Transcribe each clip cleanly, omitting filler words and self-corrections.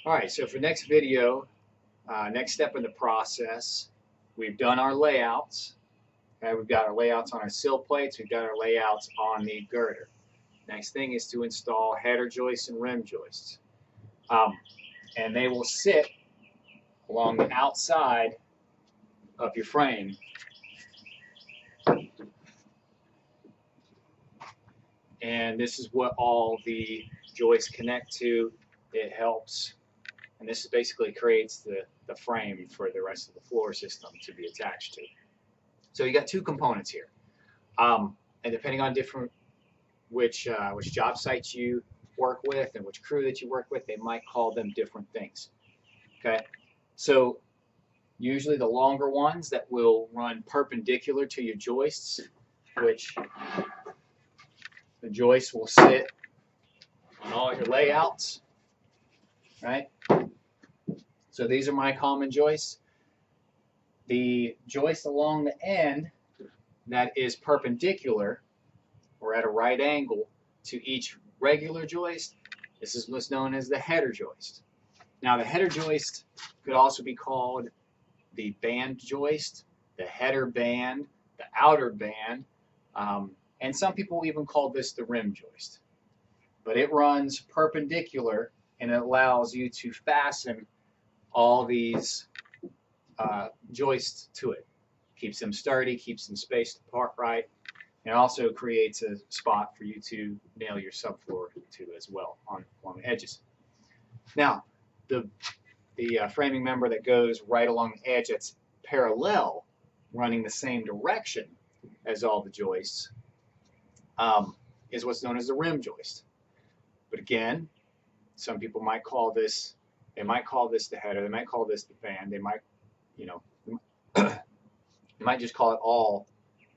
All right, so for next video, next step in the process, we've done our layouts. Okay, we've got our layouts on our sill plates. We've got our layouts on the girder. Next thing is to install header joists and rim joists. And they will sit along the outside of your frame. And this is what all the joists connect to. It helps, and this basically creates the frame for the rest of the floor system to be attached to. So you got two components here. And depending on which job sites you work with and which crew that you work with, they might call them different things. Okay, so usually the longer ones that will run perpendicular to your joists, which the joists will sit on all your layouts, right? So these are my common joists. The joist along the end that is perpendicular or at a right angle to each regular joist, this is what's known as the header joist. Now the header joist could also be called the band joist, the header band, the outer band, and some people even call this the rim joist. But it runs perpendicular and it allows you to fasten all these joists to it. Keeps them sturdy, keeps them spaced apart right, and also creates a spot for you to nail your subfloor to as well along the edges. Now, the framing member that goes right along the edge that's parallel, running the same direction as all the joists, is what's known as the rim joist. But again, some people might call this, they might call this the header, they might call this the band, they might, you might just call it all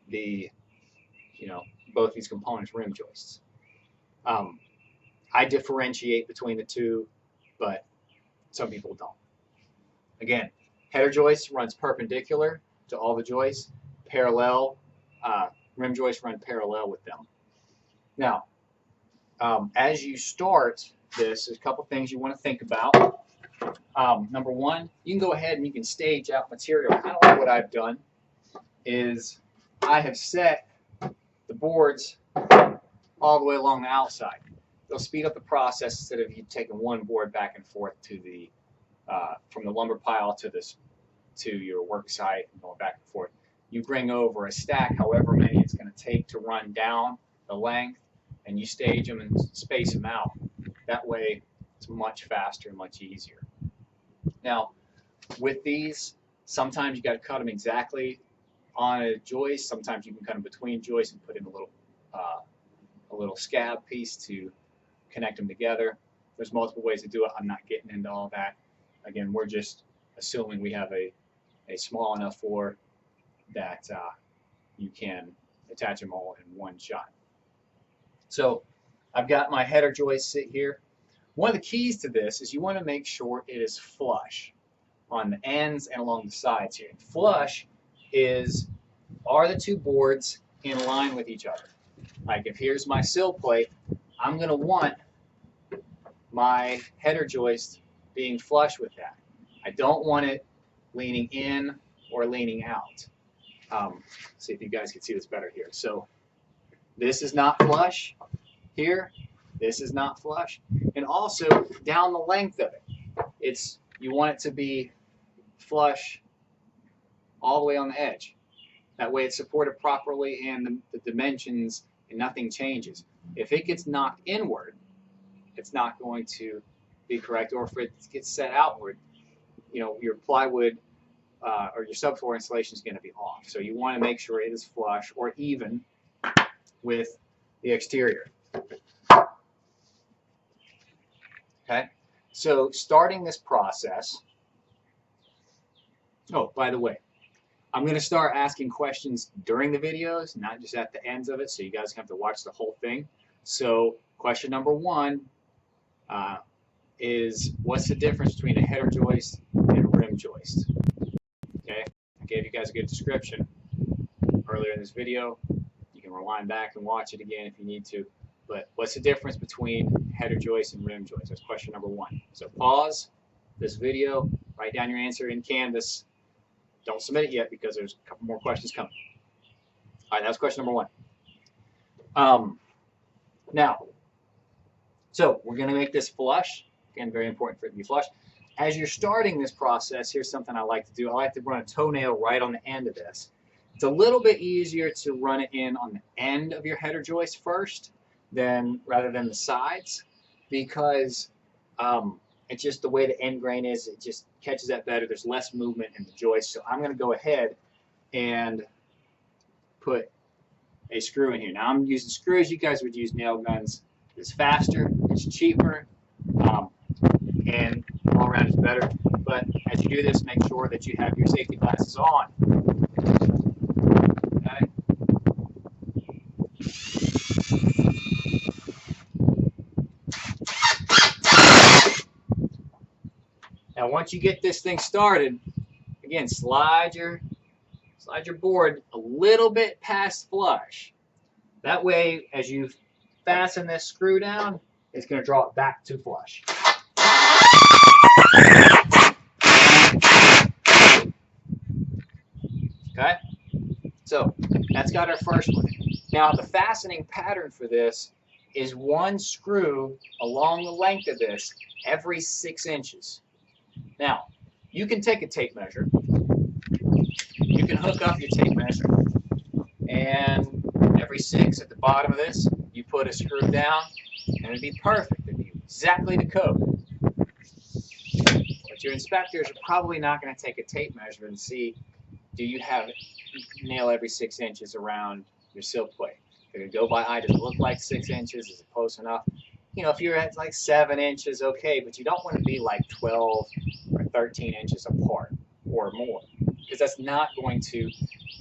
the, both these components rim joists. I differentiate between the two, but some people don't. Again, header joist runs perpendicular to all the joists, parallel, rim joists run parallel with them. Now, as you start this, there's a couple things you want to think about. Number one, you can go ahead and you can stage out material. Kind of like what I've done is I have set the boards all the way along the outside. It'll speed up the process instead of you taking one board back and forth to the from the lumber pile to your work site and going back and forth. You bring over a stack, however many it's going to take to run down the length, and you stage them and space them out. That way, it's much faster and much easier. Now, with these, sometimes you got to cut them exactly on a joist. Sometimes you can cut them between joists and put in a little scab piece to connect them together. There's multiple ways to do it. I'm not getting into all that. Again, we're just assuming we have a small enough floor that you can attach them all in one shot. So I've got my header joist sit here. One of the keys to this is you want to make sure it is flush on the ends and along the sides here. Flush are the two boards in line with each other. Like if here's my sill plate, I'm going to want my header joist being flush with that. I don't want it leaning in or leaning out. See if you guys can see this better here. So this is not flush here. This is not flush. And also down the length of it. You want it to be flush all the way on the edge. That way it's supported properly and the dimensions and nothing changes. If it gets knocked inward, it's not going to be correct, or if it gets set outward, your plywood or your subfloor insulation is going to be off. So you want to make sure it is flush or even with the exterior. Okay, so starting this process, oh, by the way, I'm going to start asking questions during the videos, not just at the ends of it, so you guys have to watch the whole thing. So question number one is, what's the difference between a header joist and a rim joist? Okay, I gave you guys a good description earlier in this video. You can rewind back and watch it again if you need to. But what's the difference between header joist and rim joist? That's question number one. So pause, this video, write down your answer in Canvas. Don't submit it yet because there's a couple more questions coming. All right, that was question number 1. Now, so we're going to make this flush. Again, very important for it to be flush. As you're starting this process, here's something I like to do. I like to run a toenail right on the end of this. It's a little bit easier to run it in on the end of your header joist first rather than the sides, because it's just the way the end grain is. It just catches that better. There's less movement in the joist. So I'm going to go ahead and put a screw in here. Now I'm using screws. You guys would use nail guns. It's faster, it's cheaper, and all around is better. But as you do this, make sure that you have your safety glasses on. Okay. Now once you get this thing started, again, slide your board a little bit past flush. That way, as you fasten this screw down, it's going to draw it back to flush. Okay? So, that's got our first one. Now, the fastening pattern for this is 1 screw along the length of this every 6 inches. Now, you can take a tape measure. You can hook up your tape measure, and every 6 at the bottom of this, you put a screw down, and it'd be perfect. It'd be exactly the code. But your inspectors are probably not going to take a tape measure and see, do you have nail every 6 inches around your sill plate? They're going to go by eye. Does it look like 6 inches? Is it close enough? You know, if you're at like 7 inches, okay, but you don't want to be like 12 or 13 inches apart or more, because that's not going to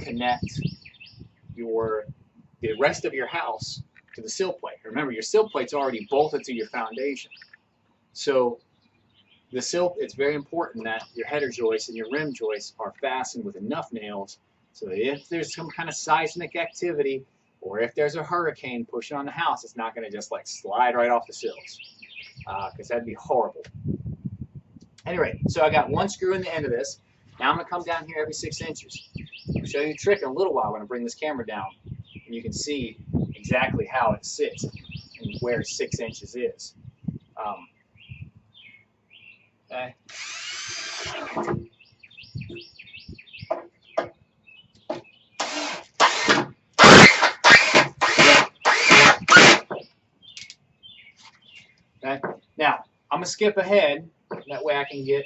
connect the rest of your house to the sill plate. Remember, your sill plate's already bolted to your foundation. So it's very important that your header joists and your rim joists are fastened with enough nails so that if there's some kind of seismic activity or if there's a hurricane pushing on the house, it's not going to just like slide right off the sills, because that'd be horrible. Anyway, so I got 1 screw in the end of this. Now I'm going to come down here every 6 inches. I'll show you a trick in a little while when I bring this camera down, and you can see exactly how it sits and where 6 inches is. Okay. Okay. Now, I'm going to skip ahead. That way I can get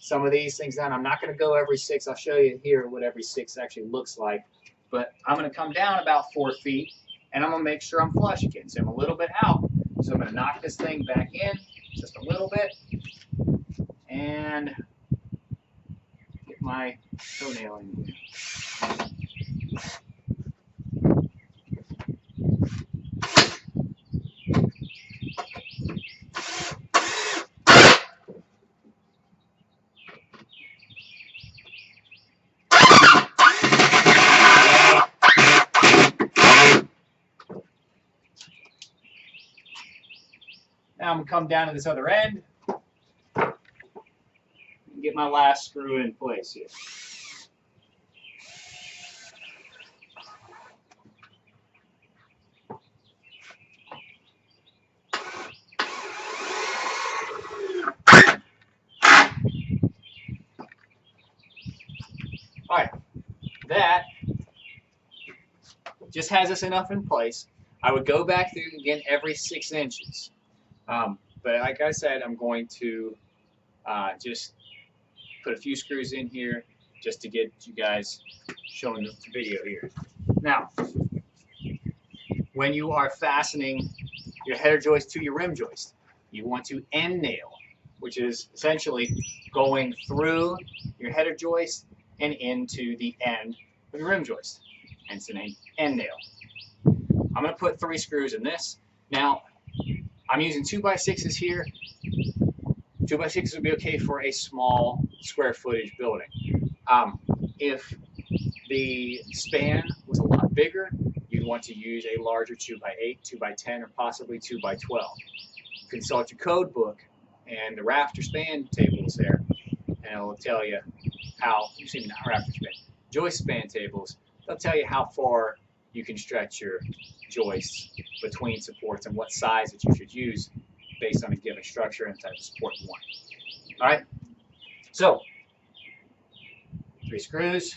some of these things done. I'm not going to go every 6. I'll show you here what every 6 actually looks like. But I'm going to come down about 4 feet, and I'm going to make sure I'm flush again. So I'm a little bit out. So I'm going to knock this thing back in just a little bit, and get my toenail in here. Now I'm going to come down to this other end and get my last screw in place here. All right, that just has us enough in place. I would go back through again every 6 inches. But like I said, I'm going to just put a few screws in here just to get you guys showing the video here. Now, when you are fastening your header joist to your rim joist, you want to end nail, which is essentially going through your header joist and into the end of your rim joist. Hence the name end nail. I'm going to put 3 screws in this. Now, I'm using 2x6s here. 2x6s would be okay for a small square footage building. If the span was a lot bigger, you'd want to use a larger 2x8, 2x10, or possibly 2x12. Consult your code book and the rafter span table is there, and it'll tell you how, excuse me, not rafter span, joist span tables. They'll tell you how far you can stretch your joists between supports and what size that you should use based on a given structure and type of support you want. All right, so 3 screws.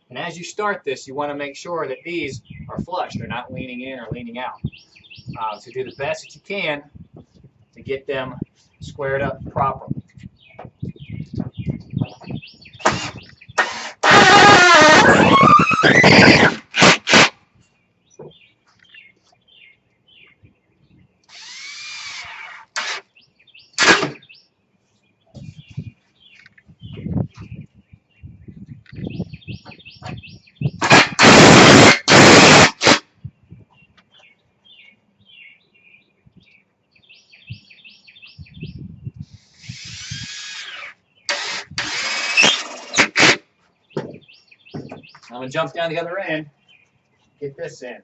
And as you start this, you want to make sure that these are flush. They're not leaning in or leaning out. So do the best that you can to get them squared up properly. I'm going to jump down the other end, get this in.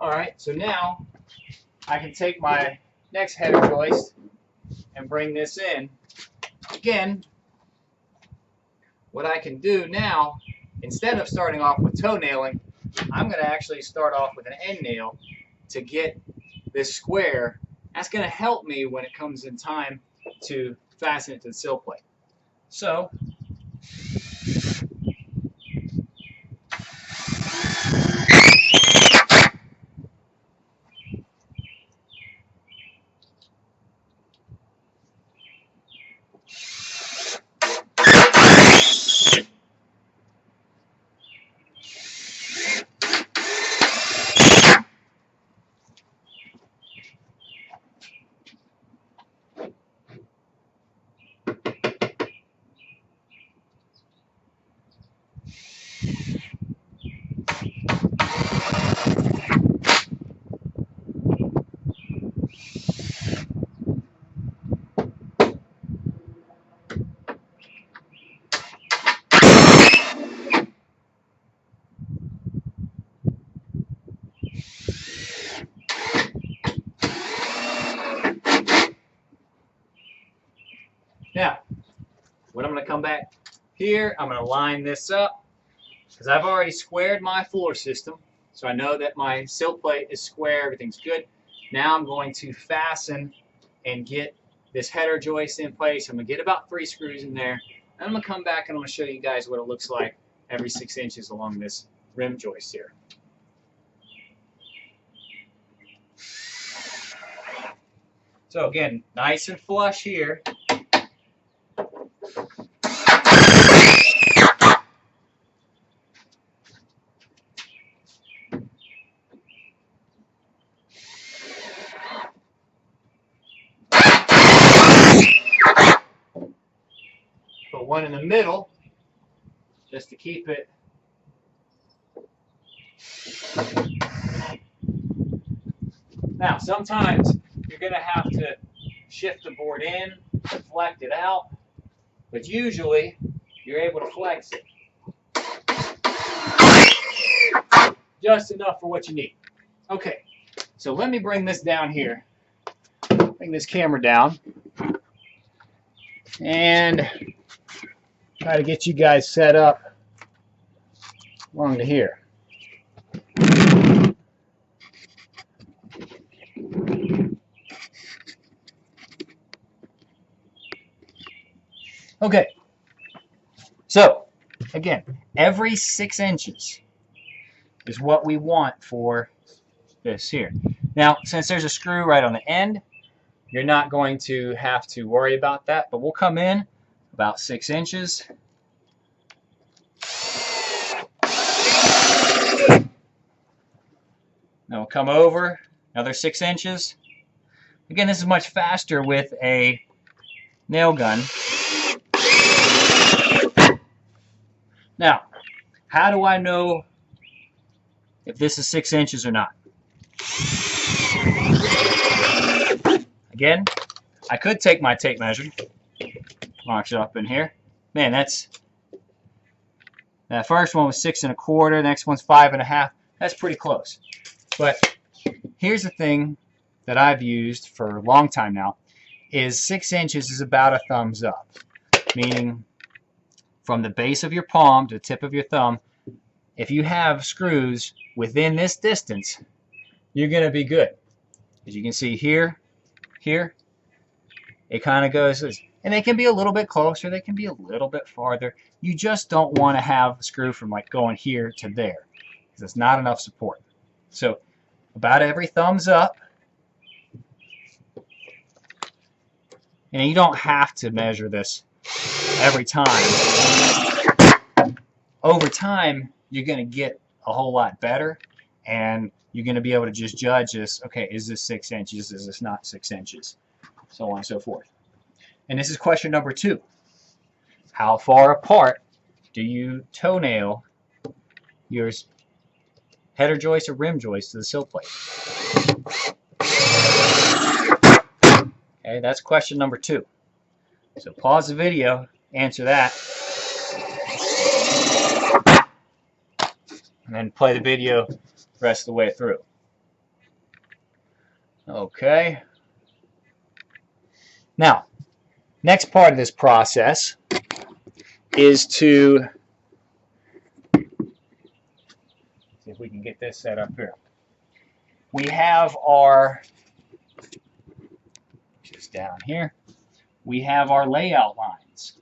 All right, so now I can take my next header joist and bring this in. Again, what I can do now, instead of starting off with toe nailing, I'm going to actually start off with an end nail to get this square. That's going to help me when it comes in time to fasten it to the sill plate. So, now, when I'm going to come back here, I'm going to line this up because I've already squared my floor system. So I know that my sill plate is square, everything's good. Now I'm going to fasten and get this header joist in place. I'm going to get about 3 screws in there. And I'm going to come back and I'm going to show you guys what it looks like every 6 inches along this rim joist here. So again, nice and flush here. Put one in the middle just to keep it. Now, sometimes you're going to have to shift the board in, deflect it out, but usually you're able to flex it just enough for what you need. Okay, so let me bring this down here. Bring this camera down and try to get you guys set up along to here. Okay, so again, every 6 inches is what we want for this here. Now, since there's a screw right on the end, you're not going to have to worry about that, but we'll come in about 6 inches Then we'll come over another 6 inches. Again, this is much faster with a nail gun. Now, how do I know if this is 6 inches or not? Again, I could take my tape measure, mark it up in here. Man, that first one was 6 1/4. Next one's 5 1/2. That's pretty close. But here's the thing that I've used for a long time now: is 6 inches is about a thumbs up, meaning from the base of your palm to the tip of your thumb. If you have screws within this distance, you're going to be good. As you can see here, it kind of goes, and they can be a little bit closer, they can be a little bit farther. You just don't want to have the screw from like going here to there, because it's not enough support. So about every thumbs up. And you don't have to measure this every time. Over time, you're going to get a whole lot better, and you're going to be able to just judge this. Okay, is this 6 inches? Is this not 6 inches? So on and so forth. And this is question number 2. How far apart do you toenail your header joist or rim joist to the sill plate? Okay, that's question number 2. So pause the video, answer that, and then play the video the rest of the way through. Okay. Now, next part of this process is to see if we can get this set up here. We have our, just down here, we have our layout lines.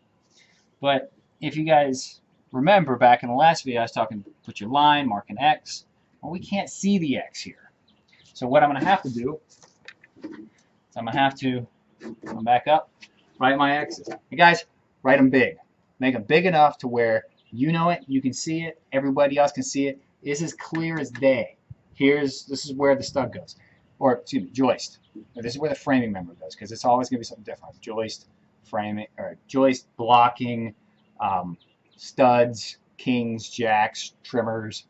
But if you guys remember back in the last video, I was talking, put your line, mark an X. Well, we can't see the X here. So what I'm going to have to do is I'm going to have to come back up, write my X's. Hey guys, write them big. Make them big enough to where you know it, you can see it, everybody else can see it. It's as clear as day. This is where the stud goes. Or, excuse me, joist. Or this is where the framing member goes, because it's always going to be something different. Joist, framing, or joist, blocking, studs, kings, jacks, trimmers,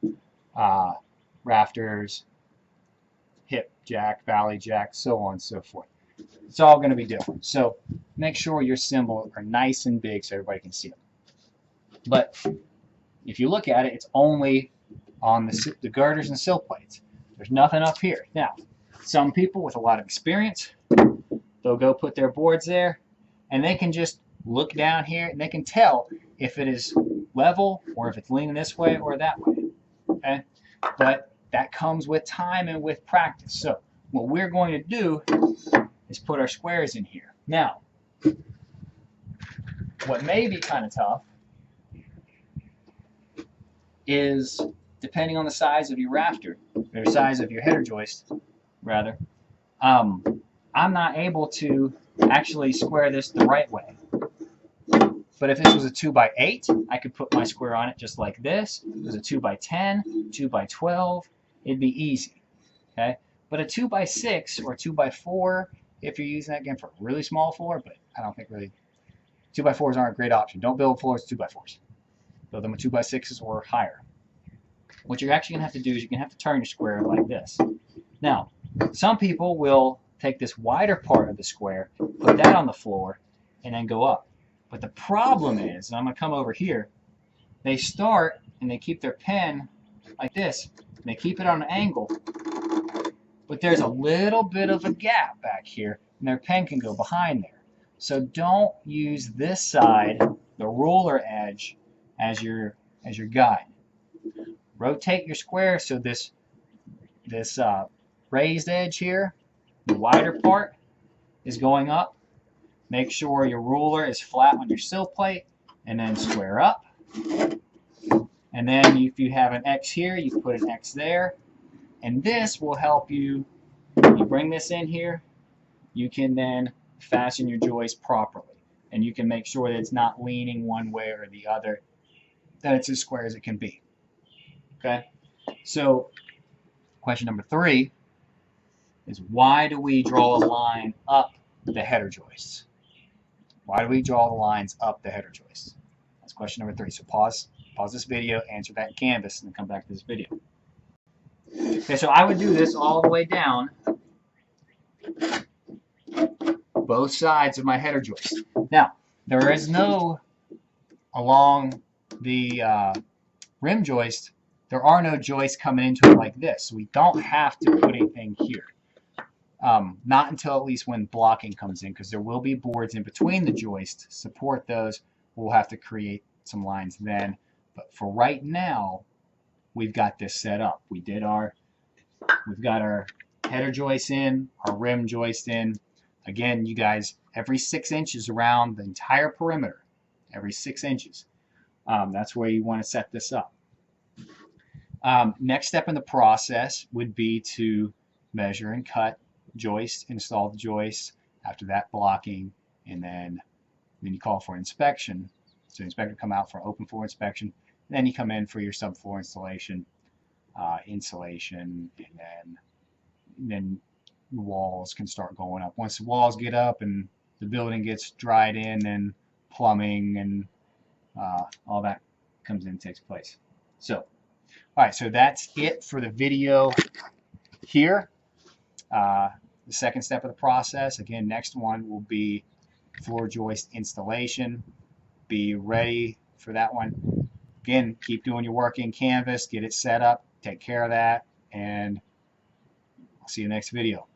rafters, hip jack, valley jack, so on and so forth. It's all going to be different. So make sure your symbols are nice and big so everybody can see them. But if you look at it, it's only on the girders and sill plates. There's nothing up here. Now, some people with a lot of experience, they'll go put their boards there, and they can just look down here, and they can tell if it is level or if it's leaning this way or that way. Okay? But that comes with time and with practice. So what we're going to do is put our squares in here. Now, what may be kind of tough is, depending on the size of your rafter, or the size of your header joist, rather, I'm not able to actually square this the right way. But if this was a 2x8, I could put my square on it just like this. If it was a 2x10, 2x12, it'd be easy. Okay? But a 2x6 or 2x4, if you're using that again for a really small floor, but I don't think really 2x4s aren't a great option. Don't build floors 2x4s. Build them with 2x6s or higher. What you're actually going to have to do is you're going to have to turn your square like this. Now, some people will take this wider part of the square, put that on the floor, and then go up. But the problem is, and I'm going to come over here, they start and they keep their pen like this, and they keep it on an angle, but there's a little bit of a gap back here, and their pen can go behind there. So don't use this side, the ruler edge, as your guide. Rotate your square so this raised edge here, the wider part, is going up. Make sure your ruler is flat on your sill plate, and then square up. And then if you have an X here, you put an X there. And this will help you. You bring this in here, you can then fasten your joist properly. And you can make sure that it's not leaning one way or the other, that it's as square as it can be. Okay? So Question number 3 is, why do we draw a line up the header joists? Why do we draw the lines up the header joists? That's question number 3. So pause this video, answer that in Canvas, and then come back to this video. Okay, so I would do this all the way down both sides of my header joist. Now, there is no, along the rim joist, there are no joists coming into it like this. So we don't have to put anything here. Not until at least when blocking comes in, because there will be boards in between the joists to support those. We'll have to create some lines then. But for right now, we've got this set up. We've got our header joist in, our rim joist in. Again, you guys, every 6 inches around the entire perimeter, every 6 inches. That's where you want to set this up. Next step in the process would be to measure and cut joists, install the joists, after that blocking, and then you call for inspection. So the inspector come out for open floor inspection, and then you come in for your subfloor installation, insulation, and then the walls can start going up. Once the walls get up and the building gets dried in, then plumbing and all that comes in and takes place. So, all right, so that's it for the video here. The second step of the process, again, next one will be floor joist installation. Be ready for that one. Again, keep doing your work in Canvas, get it set up, take care of that, and I'll see you in the next video.